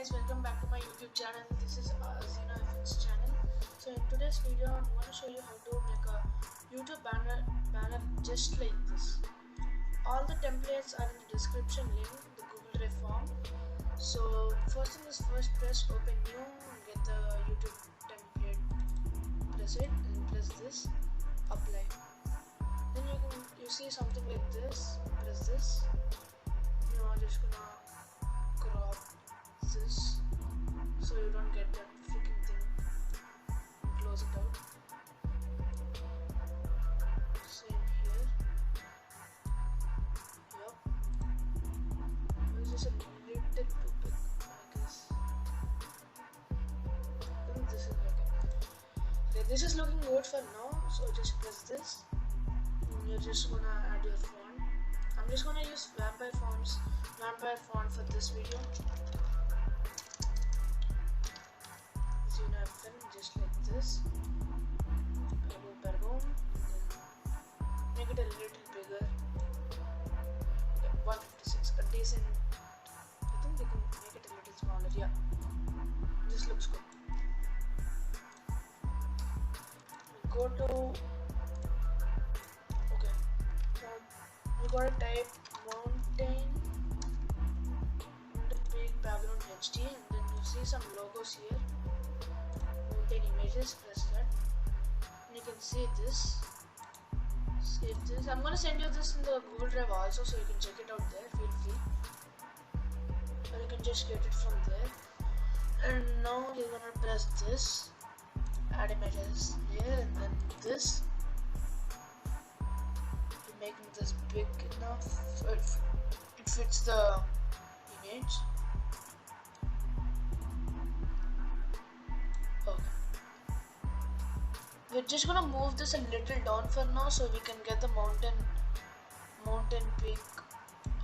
guys, welcome back to my YouTube channel. This is Zina FX channel. So in today's video, I'm going to show you how to make a YouTube banner just like this. All the templates are in the description link, the Google Drive form. So first thing is first press open new and get the YouTube template. Press it and press this, apply. Then you see something like this. Press this. I'm just gonna crop this so you don't get that freaking thing. Close it out. Same here. Yup. This is a little too big, I guess. I think this is okay. This is looking good for now, so just press this. And you're just gonna add your font. I'm just gonna use vampire font for this video. Zina film just like this. Boom. Make it a little bigger. Okay, 156. A decent. I think they can make it a little smaller. Yeah. This looks good. Go to. Okay. Now we gotta type mountain big background HD, and then you see some logos here. Mountain images, press that. And you can see this. Save this. I'm gonna send you this in the Google Drive also, so you can check it out there. Feel free. Or you can just get it from there. And now you're gonna press this. Add images here, and then this. You're making this big enough so it fits the image. Okay. We're just gonna move this a little down for now so we can get the mountain peak.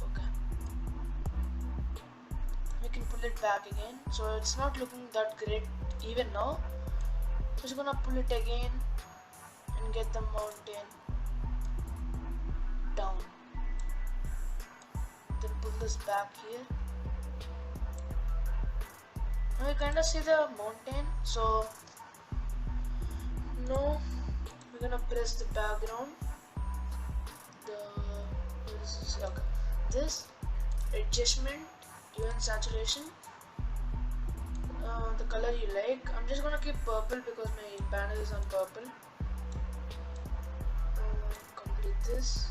Okay. We can pull it back again. So it's not looking that great even now. Just gonna pull it again and get the mountain down. Then pull this back here. Now you kind of see the mountain. So now we're gonna press the background. This adjustment, even saturation. The color you like. I'm just gonna keep purple because my banner is on purple. Complete this.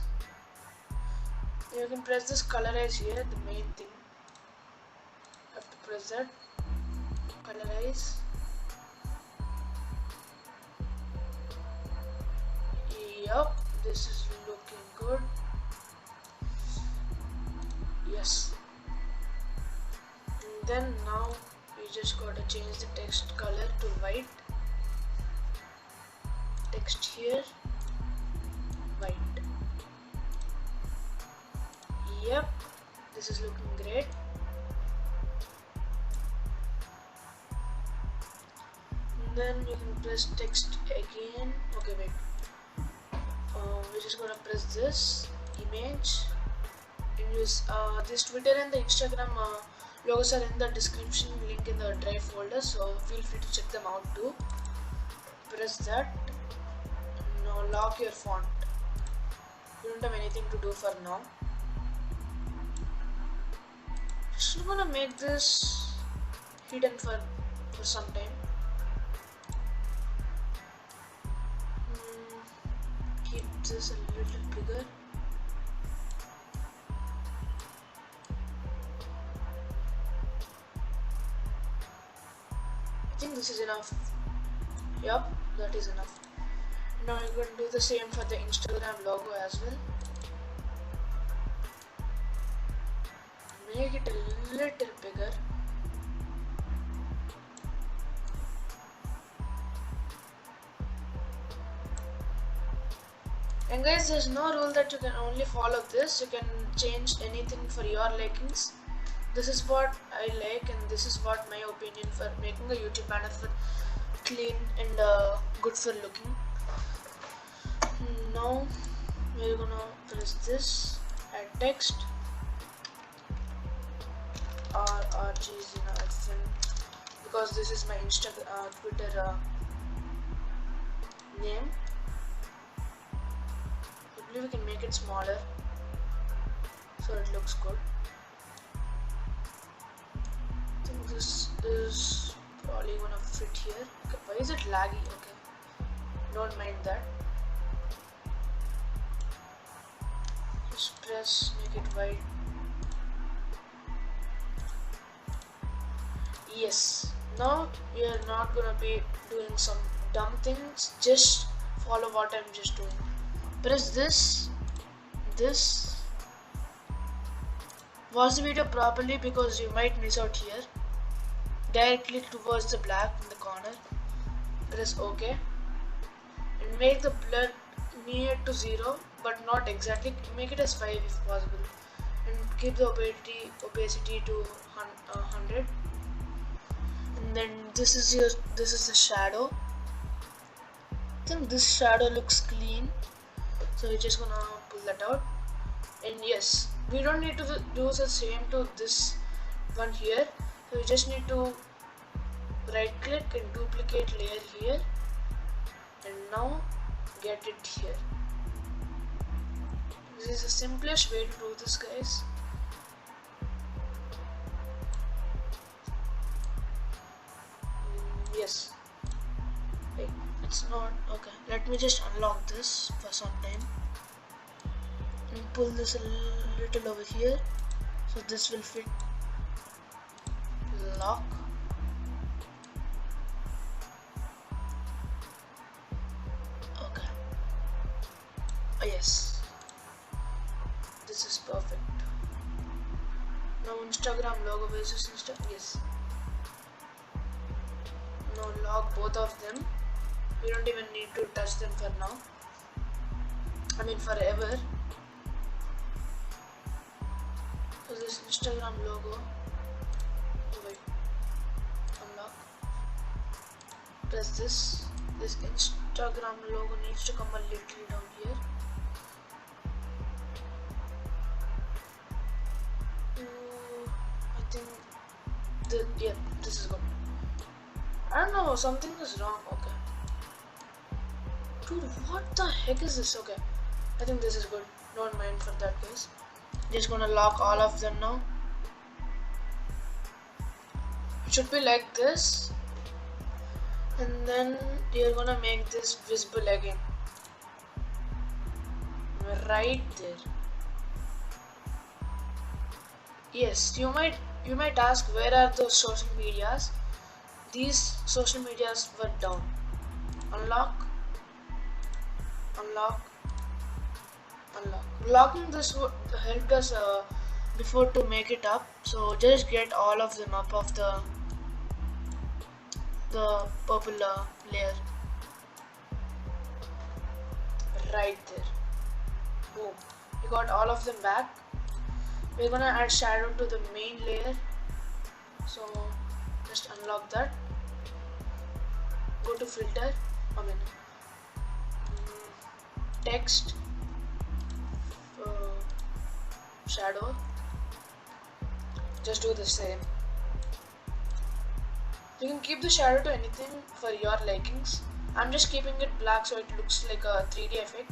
You can press this colorize here, the main thing. You have to press that. Colorize. Yup, this is looking good. Yes. And then now we just gotta change the text color to white. Text here, white. Yep, this is looking great. And then you can press text again. Okay, wait. We're just gonna press this image. And use this Twitter and the Instagram logos are in the description link in the drive folder, so feel free to check them out too. Press that. Now lock your font. You don't have anything to do for now. Just gonna make this hidden for some time. Keep this a little bigger. I think this is enough. Yup, that is enough. Now you're going to do the same for the Instagram logo as well. Make it a little bigger. And guys, there's no rule that you can only follow this. You can change anything for your likings. This is what I like, and this is what my opinion for making a YouTube banner for clean and good for looking. Now we're gonna press this, add text, or RGs, because this is my Instagram, Twitter name. I believe we can make it smaller so it looks good. I think this is probably gonna fit here. Okay, why is it laggy? Okay, don't mind that. Just press, make it wide. Yes, now we are not gonna be doing some dumb things. Just follow what I'm just doing. Press this. Watch the video properly because you might miss out here. Direct click towards the black in the corner. Press OK. And make the blur near to 0, but not exactly. Make it as 5 if possible. And keep the opacity to 100. And then this is the shadow. I think this shadow looks clean, so we're just gonna pull that out. And yes, we don't need to do the same to this one here, so we just need to right click and duplicate layer here, and now get it here. This is the simplest way to do this, guys. Yes. Wait, it's not okay. Let me just unlock this for some time and pull this a little over here so this will fit. Lock. Okay. Oh, yes. This is perfect. Now Instagram logo versus Insta. Yes. Now lock both of them. We don't even need to touch them for now. I mean forever. So this Instagram logo. Oh wait. Unlock. Press this. This Instagram logo needs to come a little down here. I think yeah, this is good. I don't know, something is wrong. Okay. Dude, what the heck is this? Okay. I think this is good. Don't mind for that, guys. Just gonna lock all of them now. It should be like this. And then you're gonna make this visible again. Right there. Yes, you might ask, where are those social medias? These social medias were down. Unlock. Locking this would help us before to make it up. So just get all of them up of the purple layer. Right there. Boom. You got all of them back. We're gonna add shadow to the main layer. So just unlock that. Go to filter. Text. Shadow. Just do the same. You can keep the shadow to anything for your likings. I'm just keeping it black so it looks like a 3D effect.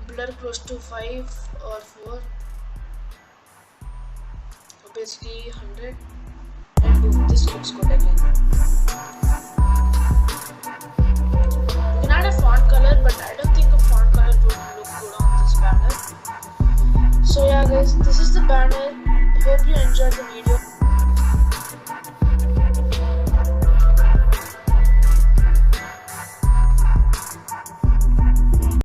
Blur close to 5 or 4. Opacity 100. And boom, this looks good again. You can add a font color, but I don't think a font color would look good on this banner. So yeah guys, this is the banner. Hope you enjoyed the video.